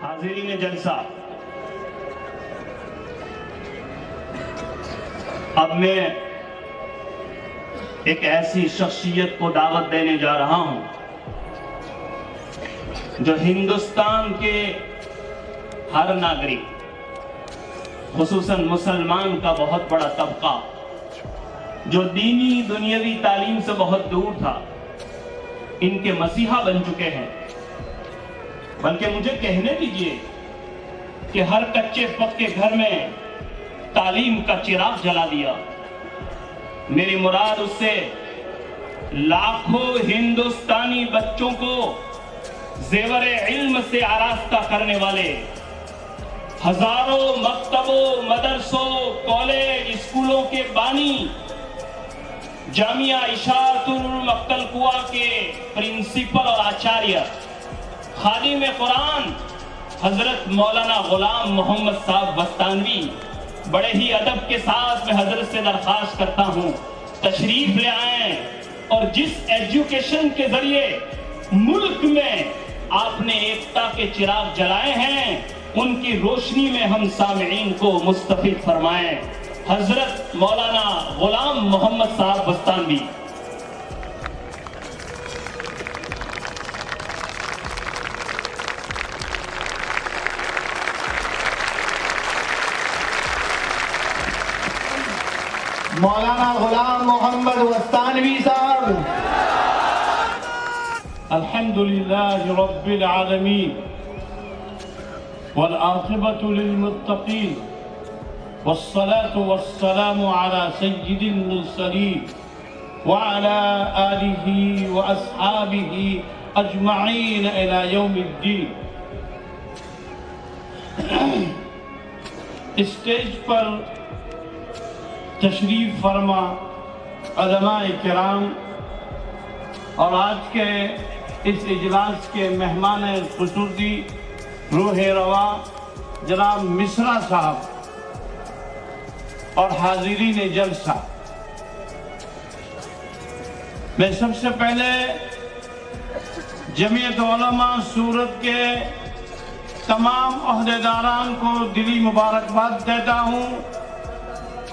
حاضرین جلسہ، اب میں ایک ایسی شخصیت کو دعوت دینے جا رہا ہوں جو ہندوستان کے ہر ناگرک، خصوصاً مسلمان کا بہت بڑا طبقہ جو دینی دنیاوی تعلیم سے بہت دور تھا، ان کے مسیحا بن چکے ہیں۔ بلکہ مجھے کہنے دیجئے کہ ہر کچے پکے گھر میں تعلیم کا چراغ جلا دیا۔ میری مراد اس سے لاکھوں ہندوستانی بچوں کو زیور علم سے آراستہ کرنے والے، ہزاروں مکتبوں، مدرسوں، کالج، اسکولوں کے بانی، جامعہ اشاعت العلوم اکلکوا کے پرنسپل اور آچاریہ، خادم قرآن حضرت مولانا غلام محمد صاحب بستانوی، بڑے ہی ادب کے ساتھ میں حضرت سے درخواست کرتا ہوں تشریف لے آئیں، اور جس ایجوکیشن کے ذریعے ملک میں آپ نے ایکتا کے چراغ جلائے ہیں، ان کی روشنی میں ہم سامعین کو مستفید فرمائیں۔ حضرت مولانا غلام محمد صاحب بستانوی۔ مولانا غلام محمد بستانوی صاحب۔ الحمدللہ رب العالمین والعاقبۃ للمتقین والصلاة والسلام على سید المرسلین وعلى آلہ واصحابہ اجمعین الى یوم الدین۔ اسٹیج پر تشریف فرما علماء کرام اور آج کے اس اجلاس کے مہمان خصوصی روح روا جناب مصرا صاحب اور حاضرین جلسہ، میں سب سے پہلے جمعیت علماء سورت کے تمام عہدیداران کو دلی مبارکباد دیتا ہوں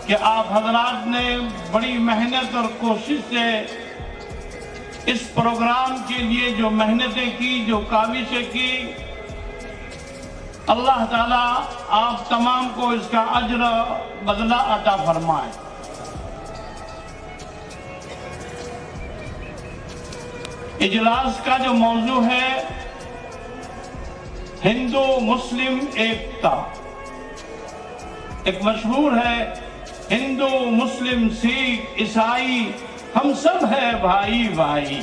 کہ آپ حضرات نے بڑی محنت اور کوشش سے اس پروگرام کے لیے جو محنتیں کی، جو کاوشیں کی، اللہ تعالیٰ آپ تمام کو اس کا اجر بدلہ عطا فرمائے۔ اجلاس کا جو موضوع ہے ہندو مسلم ایکتا، ایک مشہور ہے ہندو مسلم سکھ عیسائی ہم سب ہے بھائی بھائی،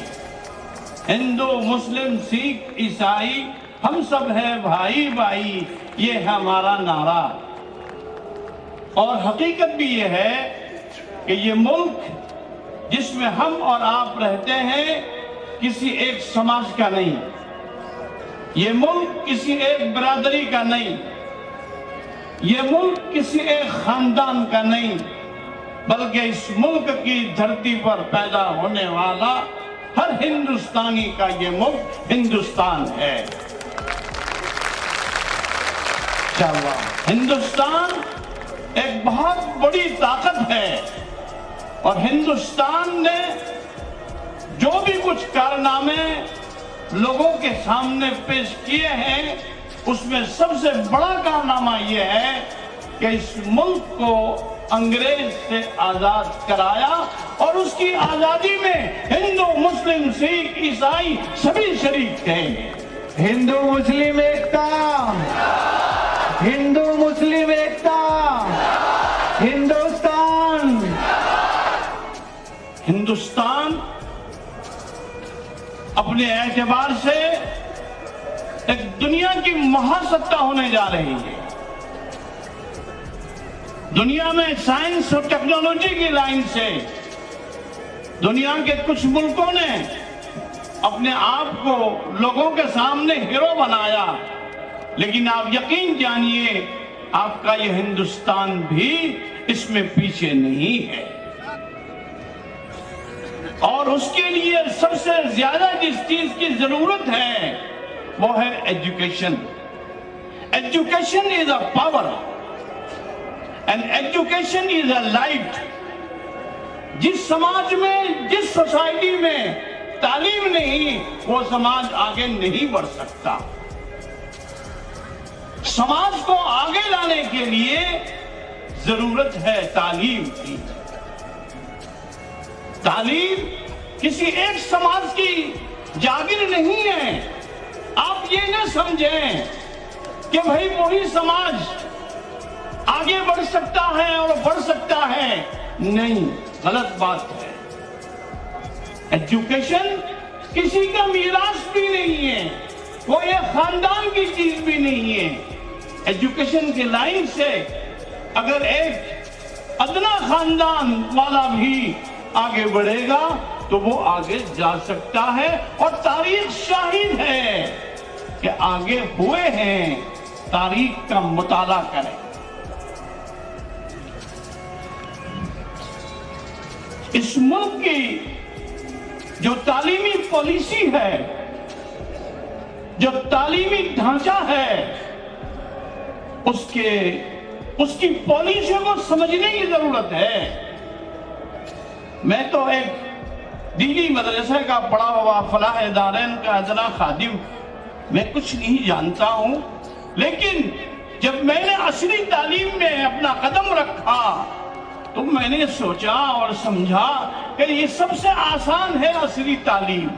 ہندو مسلم سکھ عیسائی ہم سب ہے بھائی بھائی، یہ ہے ہمارا نعرہ۔ اور حقیقت بھی یہ ہے کہ یہ ملک جس میں ہم اور آپ رہتے ہیں کسی ایک سماج کا نہیں، یہ ملک کسی ایک برادری کا نہیں، یہ ملک کسی ایک خاندان کا نہیں، بلکہ اس ملک کی دھرتی پر پیدا ہونے والا ہر ہندوستانی کا یہ ملک ہندوستان ہے۔ ہندوستان ایک بہت بڑی طاقت ہے، اور ہندوستان نے جو بھی کچھ کارنامے لوگوں کے سامنے پیش کیے ہیں، اس میں سب سے بڑا کارنامہ یہ ہے کہ اس ملک کو انگریز سے آزاد کرایا، اور اس کی آزادی میں ہندو مسلم سکھ عیسائی سبھی شریک تھے۔ ہندو مسلم ایکتا، ہندو مسلم ایکتا، ہندوستان۔ ہندوستان اپنے اعتبار سے ایک دنیا کی مہاسطہ ہونے جا رہی ہے۔ دنیا میں سائنس اور ٹیکنالوجی کی لائن سے دنیا کے کچھ ملکوں نے اپنے آپ کو لوگوں کے سامنے ہیرو بنایا، لیکن آپ یقین جانیے آپ کا یہ ہندوستان بھی اس میں پیچھے نہیں ہے۔ اور اس کے لیے سب سے زیادہ جس چیز کی ضرورت ہے وہ ہے education. Education is a power and education is a light. जिस समाज में, जिस सोसाइटी में तालीम नहीं, वो समाज आगे नहीं बढ़ सकता। समाज को आगे लाने के लिए जरूरत है तालीम की। तालीम किसी एक समाज की जागीर नहीं है। आप ये न समझें कि भाई वही समाज आगे बढ़ सकता है और बढ़ सकता है, नहीं, गलत बात है। एजुकेशन किसी का मीरास भी नहीं है, वो ये खानदान की चीज भी नहीं है। एजुकेशन के लाइन से अगर एक अदना खानदान वाला भी आगे बढ़ेगा तो वो आगे जा सकता है, और तारीख शाहिद है कि आगे हुए हैं। तारीख का मुताला करें। इस मुल्क की जो तालीमी पॉलिसी है, जो तालीमी ढांचा है, उसकी पॉलिसी को समझने की जरूरत है। मैं तो एक दीनी मदरसे का पढ़ा हुआ फलाह दारैन का अदना खादिम, मैं कुछ नहीं जानता हूं, लेकिन जब मैंने असली तालीम में अपना कदम रखा तो मैंने सोचा और समझा कि ये सबसे आसान है असली तालीम।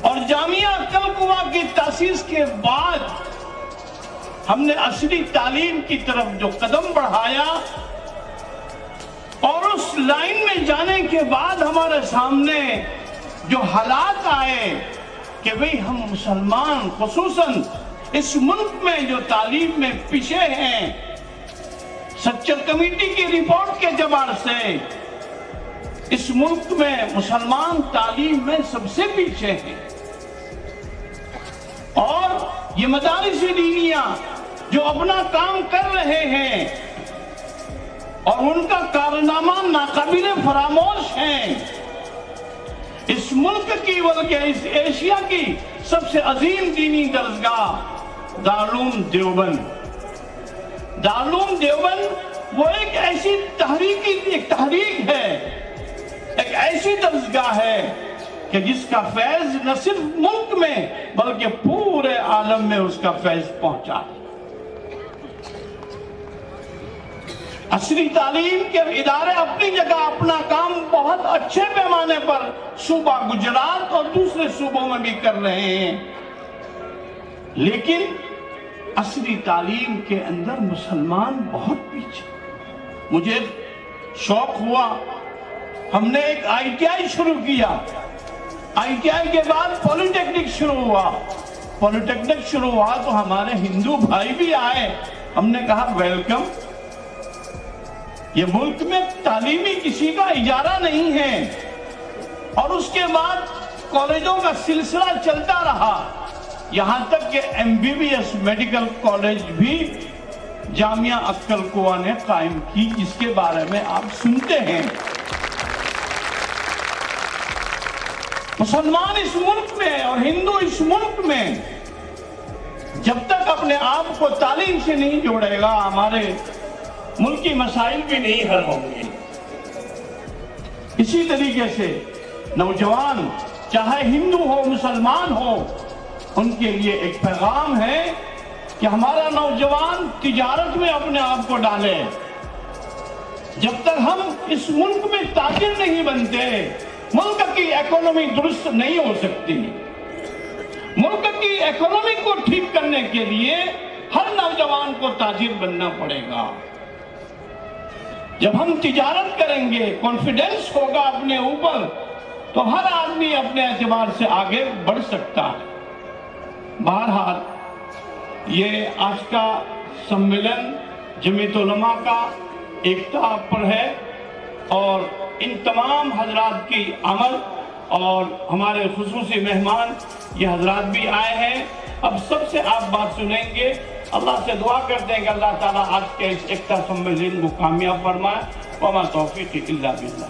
और जामिया कलकुआ की तासीस के बाद हमने असली तालीम की तरफ जो कदम बढ़ाया, और उस लाइन में जाने के बाद हमारे सामने जो हालात आए कि भाई हम मुसलमान खुसूसन इस मुल्क में जो तालीम में पीछे हैं, सच्चर कमेटी की रिपोर्ट के जवाब से इस मुल्क में मुसलमान तालीम में सबसे पीछे हैं। और ये मदारिस दीनिया जो अपना काम कर रहे हैं और उनका कारनामा नाकाबिले फरामोश है। इस मुल्क की, बल्कि इस एशिया की सबसे अजीम दीनी दरसगाह दारुल देवबंद, दारुल देवबंद वो एक ऐसी तहरीक है, एक ऐसी दरसगाह है कि जिसका फैज न सिर्फ मुल्क में बल्कि पूरे आलम में उसका फैज पहुंचा। असली तालीम के इदारे अपनी जगह अपना काम बहुत अच्छे पैमाने पर सूबा गुजरात और दूसरे सूबों में भी कर रहे हैं, लेकिन असली तालीम के अंदर मुसलमान बहुत पीछे। मुझे शौक हुआ, हमने एक ITI शुरू किया, ITI के बाद पॉलिटेक्निक शुरू हुआ। पॉलिटेक्निक शुरू हुआ तो हमारे हिंदू भाई भी आए, हमने कहा वेलकम। ये मुल्क में तालीमी किसी का इजारा नहीं है। और उसके बाद कॉलेजों का सिलसिला चलता रहा, यहां तक कि MBBS मेडिकल कॉलेज भी जामिया अक्कलकुआ ने कायम की, जिसके बारे में आप सुनते हैं। मुसलमान इस मुल्क में और हिंदू इस मुल्क में जब तक अपने आप को तालीम से नहीं जोड़ेगा, हमारे मुल्क की मसाइल भी नहीं हल होंगे। इसी तरीके से नौजवान चाहे हिंदू हो मुसलमान हो, उनके लिए एक पैगाम है कि हमारा नौजवान तिजारत में अपने आप को डाले। जब तक हम इस मुल्क में ताजिर नहीं बनते, मुल्क की इकोनॉमी दुरुस्त नहीं हो सकती। मुल्क की इकोनॉमी को ठीक करने के लिए हर नौजवान को ताजिर बनना पड़ेगा। जब हम तिजारत करेंगे, कॉन्फिडेंस होगा अपने ऊपर, तो हर आदमी अपने एतबार से आगे बढ़ सकता है। बहरहाल ये आज का सम्मेलन जमीयत उलमा का एकता पर है, और इन तमाम हजरात की आमद और हमारे खुसूसी मेहमान ये हजरात भी आए हैं। अब सबसे आप बात सुनेंगे। अल्लाह से दुआ करते हैं कि अल्लाह ताला आज के इस एकता सम्मेलन को कामयाब फरमाए। वमा तौफीक इल्ला बिल्लाह।